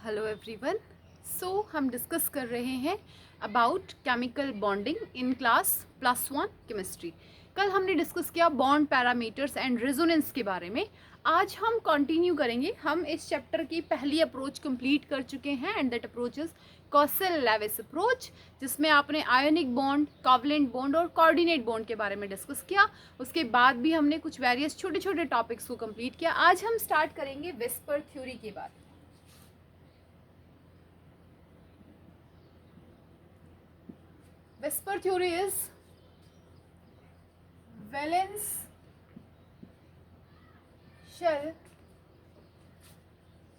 Hello everyone. हम discuss कर रहे हैं about chemical bonding in class +1 chemistry. कल हमने डिस्कस किया बॉन्ड पैरामीटर्स एंड रेजोनेंस के बारे में। आज हम कंटिन्यू करेंगे। हम इस चैप्टर की पहली अप्रोच कंप्लीट कर चुके हैं and that approach is Kossel Lewis approach, जिसमें आपने आयोनिक बॉन्ड, कोवलेंट बॉन्ड और कोऑर्डिनेट बॉन्ड के बारे में डिस्कस किया। उसके बाद भी हमने कुछ वेरियस छोटे छोटे टॉपिक्स को कंप्लीट किया। आज हम स्टार्ट करेंगे वेस्पर थ्योरी के बाद। Vesper theory is valence shell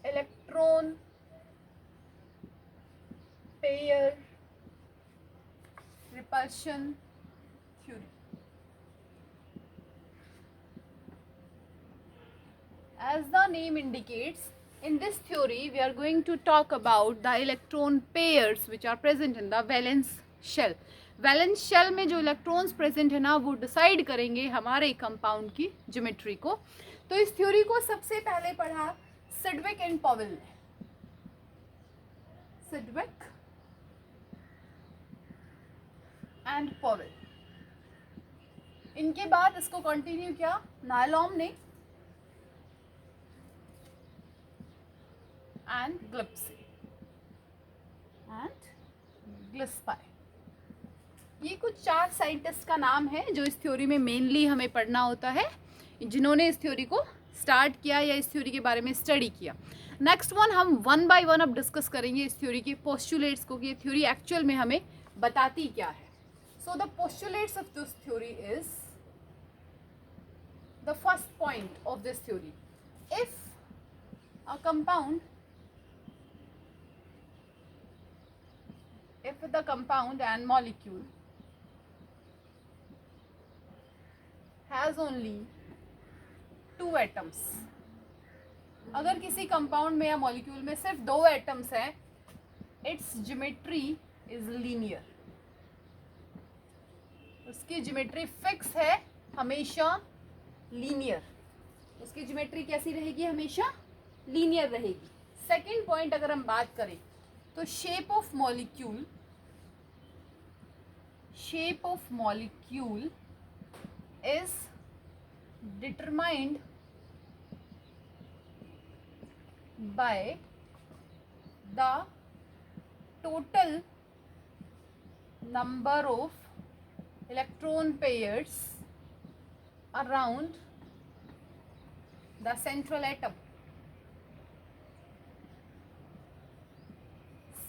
electron pair repulsion theory. As the name indicates, in this theory we are going to talk about the electron pairs which are present in the valence shell. Valence shell में जो electrons present है ना, वो decide करेंगे हमारे compound की geometry को। तो इस थ्योरी को सबसे पहले पढ़ा सिडविक एंड पॉवेल ने। Sidgwick and Powell. इनके बाद इसको कंटिन्यू किया नायलॉम ने एंड ग्लिप्सी एंड ग्लिस्पाई। ये कुछ 4 साइंटिस्ट का नाम है जो इस थ्योरी में मेनली हमें पढ़ना होता है, जिन्होंने इस थ्योरी को स्टार्ट किया या इस थ्योरी के बारे में स्टडी किया। नेक्स्ट वन हम 1 बाय 1 अब डिस्कस करेंगे इस थ्योरी के पोस्टुलेट्स को कि ये थ्योरी एक्चुअल में हमें बताती क्या है। So the postulates of this theory is the first point of this theory, if a compound and molecule has only 2 atoms, अगर किसी कंपाउंड में या मॉलिक्यूल में सिर्फ 2 एटम्स हैं, इट्स ज्योमेट्री इज लीनियर। उसकी ज्योमेट्री फिक्स है, हमेशा लीनियर। उसकी ज्योमेट्री कैसी रहेगी? हमेशा लीनियर रहेगी। सेकेंड पॉइंट अगर हम बात करें तो shape of molecule is determined by the total number of electron pairs around the central atom.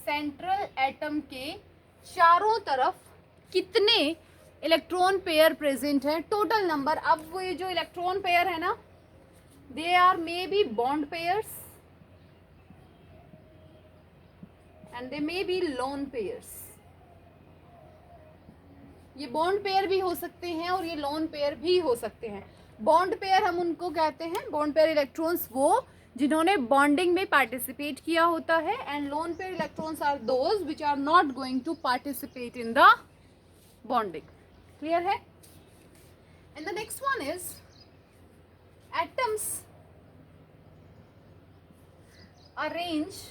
Central atom के चारों तरफ कितने इलेक्ट्रॉन पेयर प्रेजेंट है, टोटल नंबर। अब वो ये जो इलेक्ट्रॉन पेयर है ना, they are may be bond pairs and they may be lone pairs. ये बॉन्ड पेयर भी हो सकते हैं और ये लोन पेयर भी हो सकते हैं। बॉन्ड पेयर हम उनको कहते हैं, बॉन्ड पेयर इलेक्ट्रॉन्स वो जिन्होंने बॉन्डिंग में पार्टिसिपेट किया होता है, and lone pair electrons are those which are not going to participate in the bonding. Clear है? And the next one is atoms arrange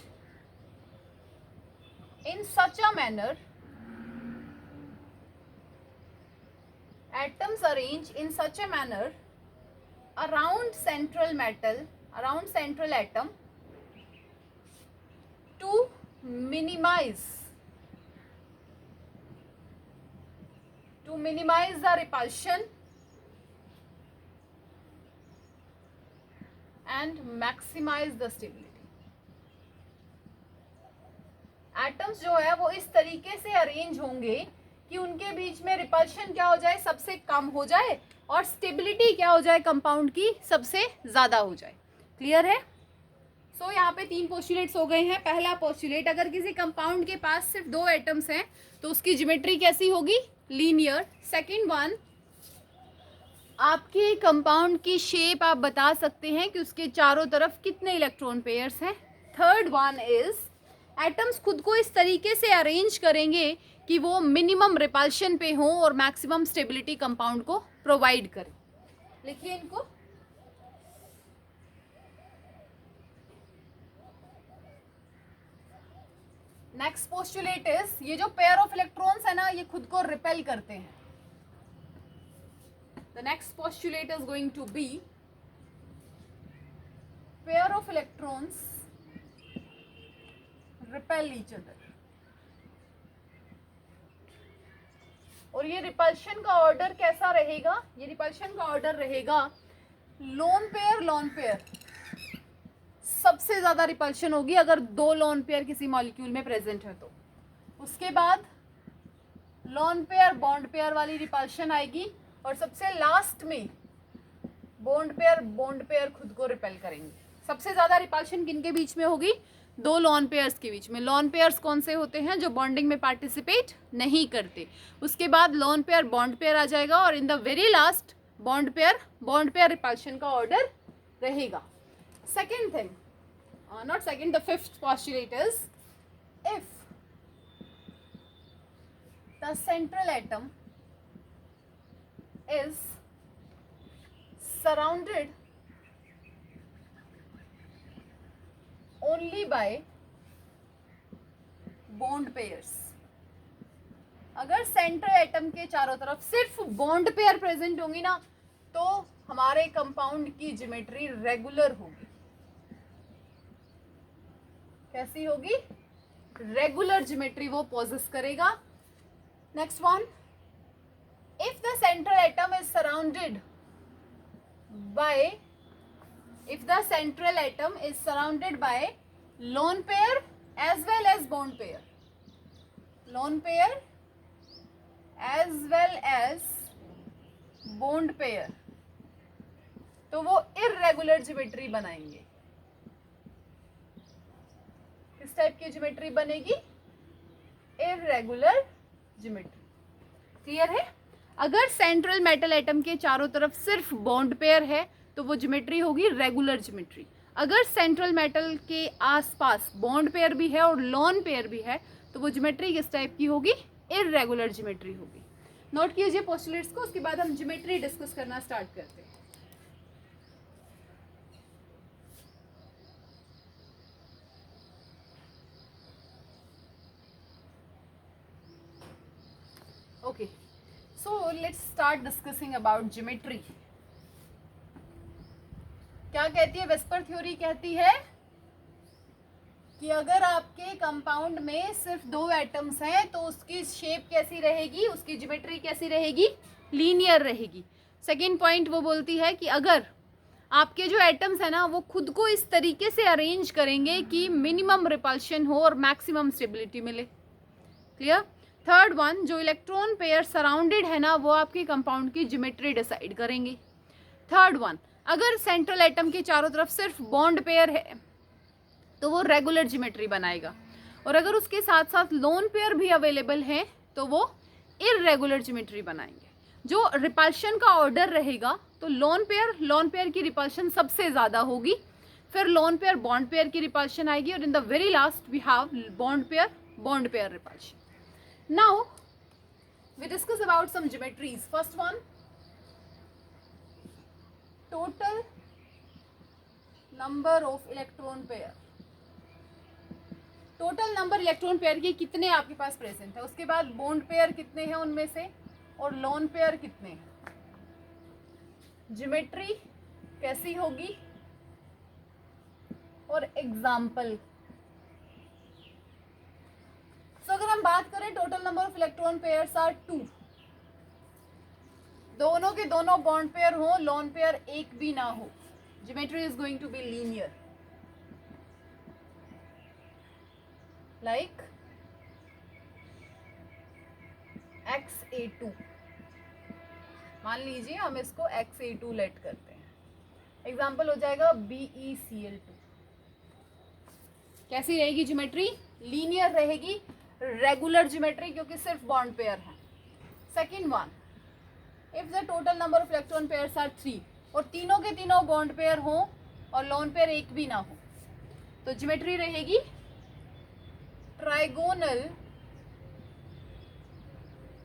in such a manner, atoms arrange in such a manner around central atom to minimize the repulsion and maximize the stability. Atoms जो है वो इस तरीके से arrange होंगे कि उनके बीच में रिपल्शन क्या हो जाए, सबसे कम हो जाए, और स्टेबिलिटी क्या हो जाए, कंपाउंड की सबसे ज्यादा हो जाए। क्लियर है? सो यहाँ पे 3 पोस्टुलेट्स हो गए हैं। पहला पोस्टुलेट, अगर किसी कंपाउंड के पास सिर्फ 2 एटम्स हैं तो उसकी ज्योमेट्री कैसी होगी? लीनियर। सेकेंड वन, आपके कंपाउंड की शेप आप बता सकते हैं कि उसके चारों तरफ कितने इलेक्ट्रॉन पेयर्स हैं। थर्ड वन इज एटम्स खुद को इस तरीके से अरेंज करेंगे कि वो मिनिमम रिपल्शन पे हों और मैक्सिमम स्टेबिलिटी कंपाउंड को प्रोवाइड करें। लिखिए इनको। नेक्स्ट पोस्टुलेट इज, ये जो पेयर ऑफ इलेक्ट्रॉन्स है ना ये खुद को रिपेल करते हैं. The next postulate is going to be pair of electrons repel each other. और ये रिपल्शन का ऑर्डर कैसा रहेगा? ये रिपल्शन का ऑर्डर रहेगा लोन पेयर लोन पेयर. सबसे ज्यादा रिपल्शन होगी अगर दो लोन पेयर किसी मॉलिक्यूल में प्रेजेंट है तो. उसके बाद लोन पेयर बॉन्ड पेयर वाली रिपल्शन आएगी. और सबसे लास्ट में बॉन्ड पेयर खुद को रिपेल करेंगे. सबसे ज्यादा रिपल्शन किनके बीच में होगी? दो लॉन पेयर्स के बीच में. लॉन पेयर्स कौन से होते हैं? जो बॉन्डिंग में पार्टिसिपेट नहीं करते. उसके बाद लॉन पेयर बॉन्ड पेयर आ जाएगा और in the very last bond pair repulsion का ऑर्डर रहेगा. Second thing, not second, the fifth postulate is, if the central atom is surrounded only by bond pairs. अगर central atom के चारों तरफ सिर्फ bond pair present होंगी ना तो हमारे कंपाउंड की ज्योमेट्री रेगुलर होगी. कैसी होगी? रेगुलर ज्योमेट्री वो पोजेस करेगा. Next one, if the central atom is surrounded by lone pair as well as bond pair. Lone pair as well as bond pair, तो वो इर्रेगुलर ज्योमेट्री बनाएंगे. किस टाइप की ज्योमेट्री बनेगी? Irregular geometry. क्लियर है? अगर central metal atom के चारों तरफ सिर्फ बॉन्ड पेयर है तो वो ज्योमेट्री होगी रेगुलर ज्योमेट्री. अगर सेंट्रल मेटल के आसपास बॉन्ड पेयर भी है और लोन पेयर भी है तो वो ज्योमेट्री किस टाइप की होगी? इर्रेगुलर ज्योमेट्री होगी. नोट कीजिए पोस्टुलेट्स को, उसके बाद हम ज्योमेट्री डिस्कस करना स्टार्ट करते हैं. Okay, so let's start discussing about geometry. क्या कहती है वेस्पर थ्योरी? कहती है कि अगर आपके कंपाउंड में सिर्फ दो एटम्स हैं तो उसकी शेप कैसी रहेगी? उसकी ज्योमेट्री कैसी रहेगी? लीनियर रहेगी. सेकेंड पॉइंट वो बोलती है कि अगर आपके जो एटम्स है ना वो खुद को इस तरीके से अरेंज करेंगे कि मिनिमम रिपल्शन हो और मैक्सिमम स्टेबिलिटी मिले. क्लियर? थर्ड वन, जो इलेक्ट्रॉन पेयर सराउंडेड है ना वो आपके कंपाउंड की ज्योमेट्री डिसाइड करेंगे. थर्ड वन, अगर सेंट्रल एटम के चारों तरफ सिर्फ बॉन्ड पेयर है तो वो रेगुलर ज्योमेट्री बनाएगा. और अगर उसके साथ साथ लोन पेयर भी अवेलेबल है तो वो इर्रेगुलर ज्योमेट्री बनाएंगे. जो रिपल्शन का ऑर्डर रहेगा तो लोन पेयर की रिपल्शन सबसे ज़्यादा होगी. फिर लोन पेयर बॉन्ड पेयर की रिपल्शन आएगी और in the very last we have bond pair repulsion. Now we discuss about some geometries. First one, total number of electron pair. Total number electron pair के कितने आपके पास present है. उसके बाद bond pair कितने हैं उनमें से और लोन पेयर कितने हैं. ज्योमेट्री कैसी होगी और एग्जाम्पल. तो अगर हम बात करें total number of electron pairs are 2. दोनों के दोनों बॉन्ड पेयर हो, लोन पेयर एक भी ना हो, geometry is going to be linear. Like XA2. मान लीजिए हम इसको XA2 लेट करते हैं. एग्जाम्पल हो जाएगा BeCl2. कैसी रहेगी ज्योमेट्री? लीनियर रहेगी, रेगुलर ज्योमेट्री क्योंकि सिर्फ बॉन्ड पेयर है. Second one, if the total number of electron pairs are 3 और तीनों के तीनों बॉन्ड पेयर हो और लोन पेयर एक भी ना हो तो ज्योमेट्री रहेगी ट्राइगोनल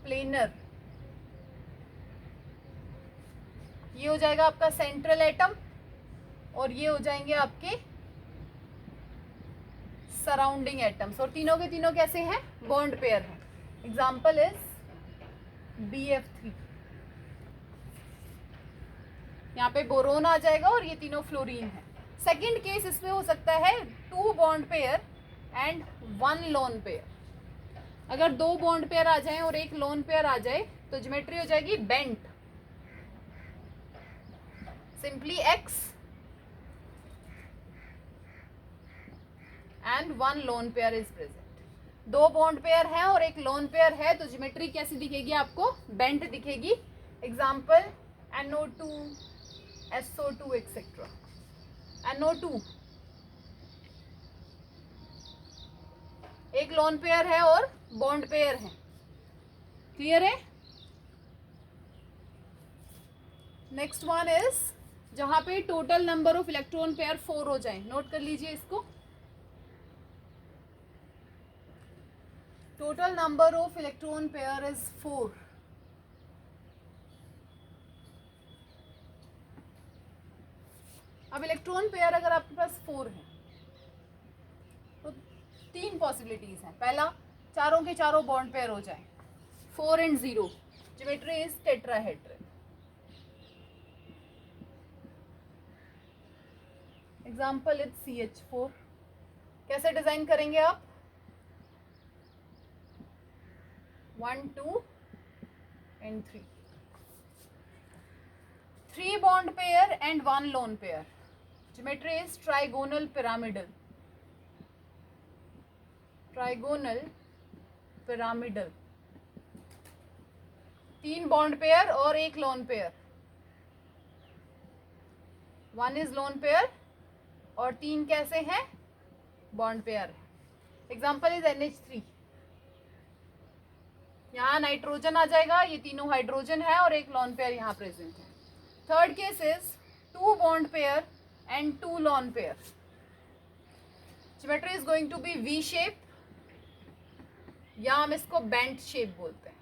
प्लेनर. ये हो जाएगा आपका सेंट्रल एटम और ये हो जाएंगे आपके सराउंडिंग एटम्स, और तीनों के तीनों कैसे हैं, बॉन्ड पेयर हैं. Example is BF3. यहाँ पे बोरोन आ जाएगा और ये तीनों फ्लोरीन है. सेकेंड केस इसमें हो सकता है 2 bond pair and 1 lone pair. अगर 2 बॉन्ड पेयर आ जाए और 1 लोन पेयर आ जाए तो ज्योमेट्री हो जाएगी bent. Simply X and 1 lone pair is present. 2 bond pair है और 1 लोन पेयर है तो ज्योमेट्री कैसी दिखेगी आपको, बेंट दिखेगी. Example NO2, SO2 etcetera. NO2 एक लोन पेयर है और बॉन्ड पेयर है. क्लियर है. नेक्स्ट वन इज जहां पे total number of electron pair 4 हो जाए. नोट कर लीजिए इसको. Total number of electron pair is 4. अब इलेक्ट्रॉन पेयर अगर आपके पास 4 है तो 3 पॉसिबिलिटीज हैं. पहला, चारों के चारों बॉन्ड पेयर हो जाए, 4 and 0. Geometry is tetrahedral. Example is CH4. कैसे डिजाइन करेंगे आप, 1, 2 and 3. 3 bond pair and 1 lone pair. Geometry is trigonal pyramidal. Trigonal pyramidal. 3 bond pair और 1 lone pair. 1 is lone pair और 3 कैसे हैं, bond pair. Example is NH3. यहाँ nitrogen आ जाएगा, ये तीनों हाइड्रोजन है और 1 लॉन पेयर यहाँ प्रेजेंट है. Third case is 2 bond pair and 2 lone pair. Geometry is going to be V shape, या हम इसको बेंट शेप बोलते हैं.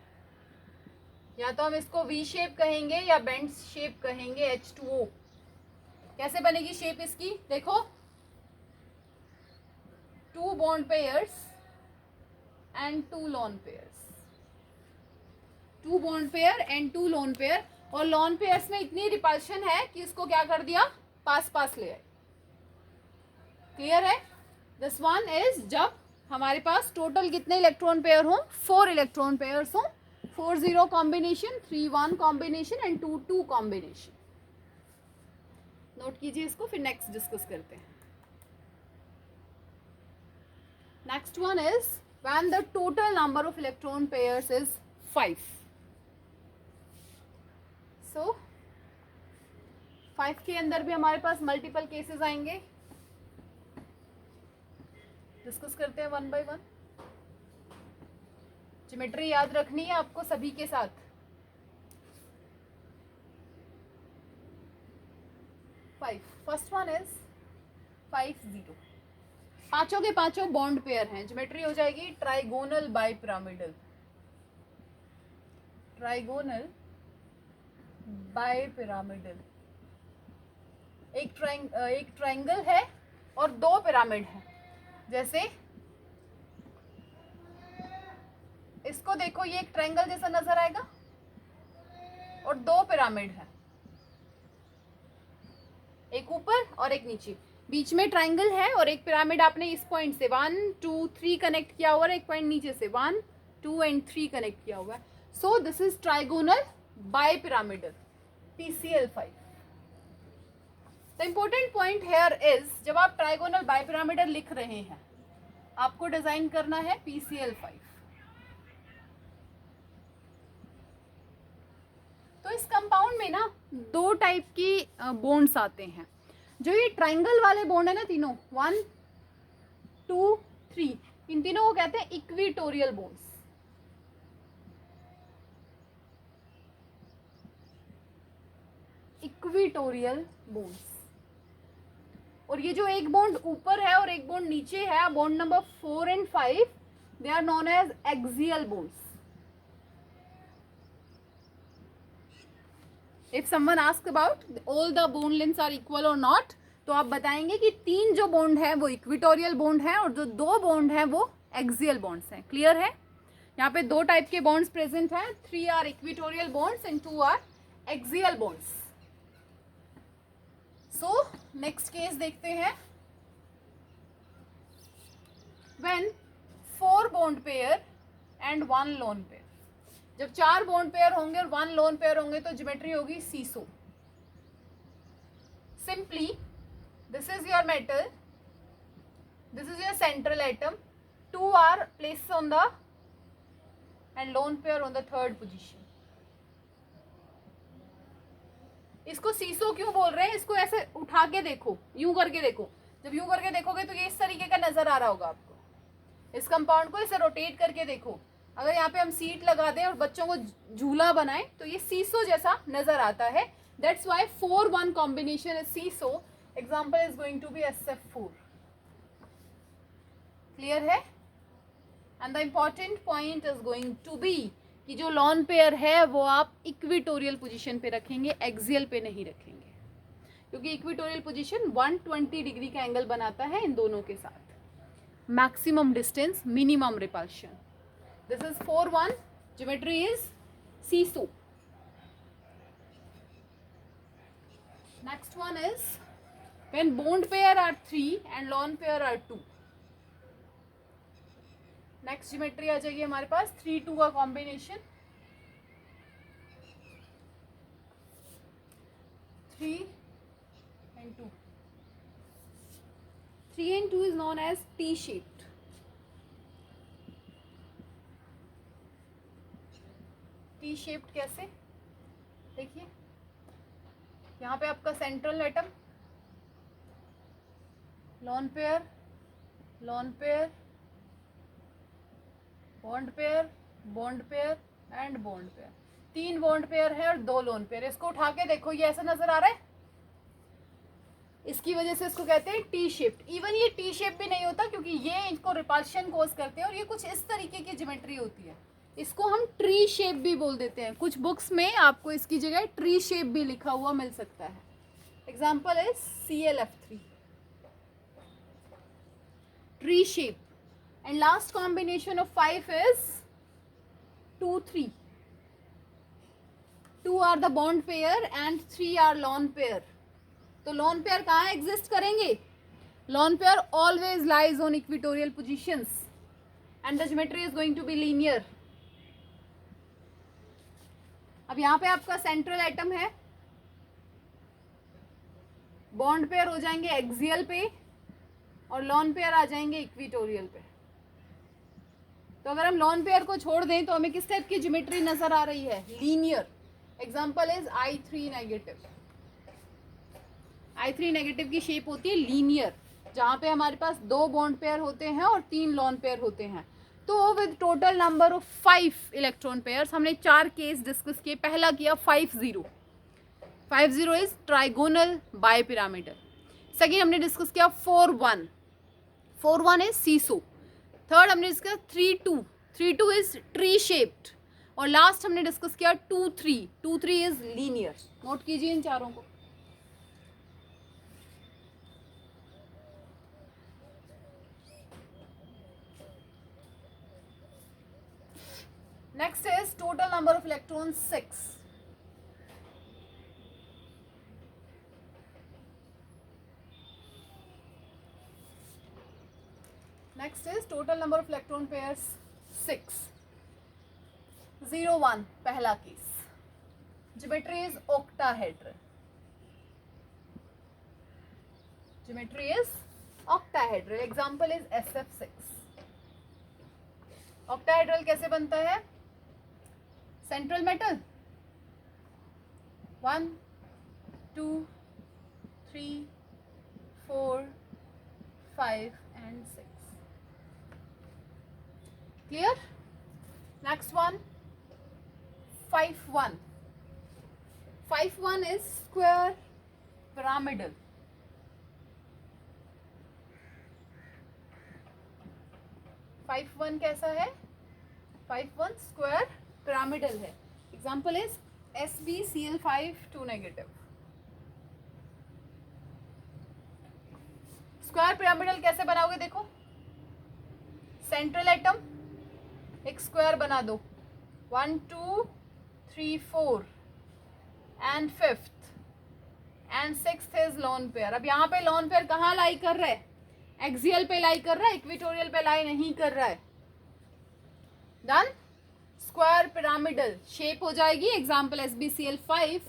या तो हम इसको V शेप कहेंगे या बेंट शेप कहेंगे. H2O कैसे बनेगी शेप इसकी, देखो 2 bond pairs and 2 lawn pairs. 2 bond pair and 2 lone pair. और लॉन पेयर्स में इतनी रिपल्शन है कि इसको क्या कर दिया, पास पास ले आए. क्लियर है. दिस वन इज जब हमारे पास टोटल कितने इलेक्ट्रॉन पेयर हो, 4 इलेक्ट्रॉन पेयर्स हो. 4-0 combination, 3-1 combination and 2-2 combination. Note कीजिए इसको, फिर नेक्स्ट डिस्कस करते हैं. Next one is when the total number of electron pairs is 5. सो 5 के अंदर भी हमारे पास मल्टीपल केसेस आएंगे. डिस्कस करते हैं 1 by 1. ज्योमेट्री याद रखनी है आपको सभी के साथ. First one is 5-0. पांचों के पांचों बॉन्ड पेयर हैं. ज्योमेट्री हो जाएगी ट्राइगोनल बाइपिरामिडल. Trigonal bipyramidal. एक ट्रायंगल है और 2 पिरामिड है. जैसे इसको देखो, ये एक ट्रायंगल जैसा नजर आएगा और 2 पिरामिड है, एक ऊपर और एक नीचे. बीच में ट्रायंगल है और एक पिरामिड आपने इस पॉइंट से 1, 2, 3 कनेक्ट किया हुआ है. एक पॉइंट नीचे से 1, 2 and 3 कनेक्ट किया हुआ है. So this is trigonal bipyramidal, PCl5. The important point here is जब आप ट्राइगोनल बाइपिरामिडल लिख रहे हैं आपको डिजाइन करना है PCl5. तो इस कंपाउंड में ना 2 टाइप की बॉन्ड्स आते हैं. जो ये ट्रायंगल वाले बॉन्ड है ना, तीनों 1, 2, 3, इन तीनों को कहते हैं इक्विटोरियल बॉन्ड्स. Equatorial bonds. और ये जो एक बॉन्ड ऊपर है और एक बॉन्ड नीचे है, bond number 4 and 5, they are known as axial bonds. If someone asks about all the bone lengths are equal or not, तो आप बताएंगे कि 3 जो बॉन्ड है वो इक्विटोरियल बॉन्ड है और जो 2 बॉन्ड है वो एक्सियल बॉन्ड्स हैं। क्लियर है? यहाँ पे 2 टाइप के बॉन्ड्स प्रेजेंट हैं, 3 are equatorial bonds and 2 are axial bonds. So next case देखते हैं। When 4 bond pair and 1 lone pair, जब 4 बॉन्ड पेयर होंगे और 1 लोन पेयर होंगे तो ज्योमेट्री होगी seesaw. Simply this is your metal, this is your central atom, 2 are placed on the and lone pair on the 3rd position. इसको सीसो क्यों बोल रहे हैं? इसको ऐसे उठा के देखो, यूं करके देखो, जब यूं करके देखोगे तो ये इस तरीके का नजर आ रहा होगा आपको। इस कंपाउंड को इसे रोटेट करके देखो, अगर यहाँ पे हम सीट लगा दें और बच्चों को झूला बनाएं तो ये सीसो जैसा नजर आता है। That's why 4-1 combination is seesaw. Example is going to be SF4। Clear है? And the important point is going to be कि जो लॉन पेयर है वो आप इक्विटोरियल पोजीशन पे रखेंगे, एक्सियल पे नहीं रखेंगे, क्योंकि इक्विटोरियल पोजीशन 120 डिग्री का एंगल बनाता है इन दोनों के साथ। Maximum distance, minimum repulsion. This is 4-1, geometry is seesaw. Next one is when bond pair are 3 and lone pair are 2। Next geometry आ जाएगी हमारे पास 3-2 का combination. 3 and 2, 3 and 2 is known as T-shaped। T-shaped कैसे? देखिए यहाँ पे आपका central atom, lone pair, lone pair, bond pair, bond pair and bond pair. 3 bond pair है और 2 लोन पेयर। इसको उठा के देखो, ये ऐसा नजर आ रहा है, इसकी वजह से इसको कहते हैं टी शेप्ड। इवन ये टी शेप भी नहीं होता क्योंकि ये इनको रिपल्शन कोज करते हैं और ये कुछ इस तरीके की ज्योमेट्री होती है। इसको हम ट्री शेप भी बोल देते हैं। कुछ बुक्स में आपको इसकी जगह ट्री शेप भी लिखा हुआ मिल सकता है। Example is ClF3, tree shape. And last combination of 5 is 2-3. 2 are the bond pair and 3 are lone pair. तो lone pair कहाँ exist करेंगे? Lone pair always lies on equatorial positions and the geometry is going to be linear. अब यहाँ पे आपका central atom है, bond pair हो जाएंगे axial पे और lone pair आ जाएंगे equatorial पे। तो अगर हम लॉन पेयर को छोड़ दें तो हमें किस टाइप की ज्योमेट्री नजर आ रही है? Linear. Example is I3 negative. I3 negative की शेप होती है लीनियर, जहां पे हमारे पास 2 बॉन्ड पेयर होते हैं और 3 लॉन पेयर होते हैं। तो with total number of 5 electron pairs हमने 4 केस डिस्कस किए। पहला किया 5-0, 5-0 इज ट्राइगोनल बाइपिरामिडल। सेकेंड हमने डिस्कस किया 4-1, 4-1 इज सीसो। थर्ड हमने डिस्कस 3-2, 3-2 इज ट्री शेप्ड। और लास्ट हमने डिस्कस किया 2-3, 2-3 इज लीनियर। नोट कीजिए इन चारों को। Next is total number of electron 6। Next is total number of electron pairs 6. 0-1 पहला case. Geometry is octahedral. Geometry is octahedral. Example is SF6. Octahedral कैसे बनता है? Central metal 1, 2, 3, 4, 5 and 6. Clear? Next one 5-1. 5-1 is square pyramidal. 5-1 कैसा है? 5-1 square pyramidal है। Example is SbCl5 2 negative. Square pyramidal कैसे बनाओगे देखो, सेंट्रल एटम एक स्क्वायर बना दो, 1 2 3 4 and 5th and 6th is lone pair. अब यहाँ पे लोन पेयर कहाँ लाई कर रहा है, एक्सियल पे लाई कर रहा है, इक्वेटोरियल पे लाई नहीं कर रहा है। डन, स्क्वायर पिरामिडल शेप हो जाएगी, example SbCl5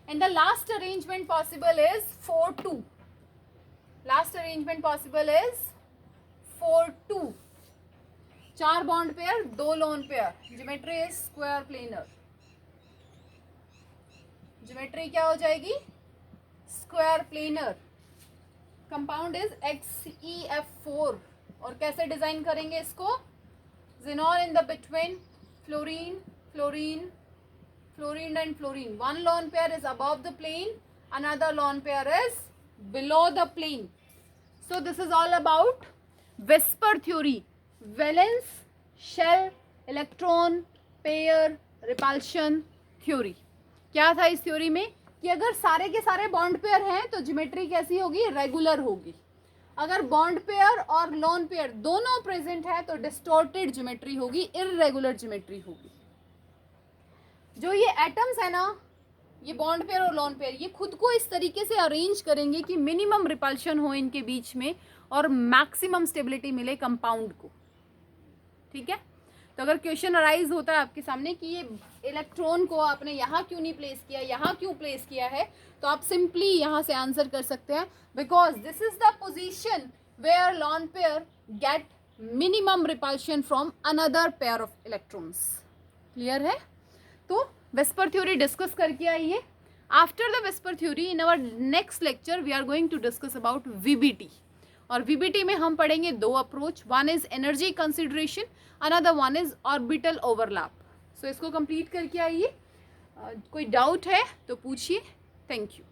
and the last arrangement possible is 4 2, last arrangement possible is 4 2, 4 bond pair 2 lone pair, geometry is square planar, geometry क्या हो जाएगी, square planar, compound is XeF4। और कैसे डिजाइन करेंगे इसको, xenon in the between, fluorine, fluorine, fluorine and fluorine, one lone pair is above the plane, another lone pair is below the plane. So this is all about whisper theory, valence shell electron pair repulsion theory। क्या था इस theory में कि अगर सारे के सारे bond pair हैं तो ज्योमेट्री कैसी होगी, रेगुलर होगी। अगर बॉन्ड पेयर और लोन पेयर दोनों प्रेजेंट है तो डिस्टॉर्टेड ज्योमेट्री होगी, इररेगुलर ज्योमेट्री होगी। जो ये एटम्स है ना, ये बॉन्ड पेयर और लोन पेयर, ये खुद को इस तरीके से अरेंज करेंगे कि मिनिमम रिपल्शन हो इनके बीच में और मैक्सिमम स्टेबिलिटी मिले कंपाउंड को। ठीक है, तो अगर क्वेश्चन अराइज होता है आपके सामने कि ये इलेक्ट्रॉन को आपने यहाँ क्यों नहीं प्लेस किया, यहाँ क्यों प्लेस किया है, तो आप सिंपली यहाँ से आंसर कर सकते हैं, because this is the position where lone pair get minimum repulsion from another pair of electrons. Clear है, तो विस्पर थ्योरी डिस्कस करके आइए। After the VSEPR theory in our next lecture we are going to discuss about VBT। और VBT में हम पढ़ेंगे 2 approach, one is energy consideration, another one is orbital overlap. So इसको complete करके आइए। कोई डाउट है तो पूछिए। Thank you.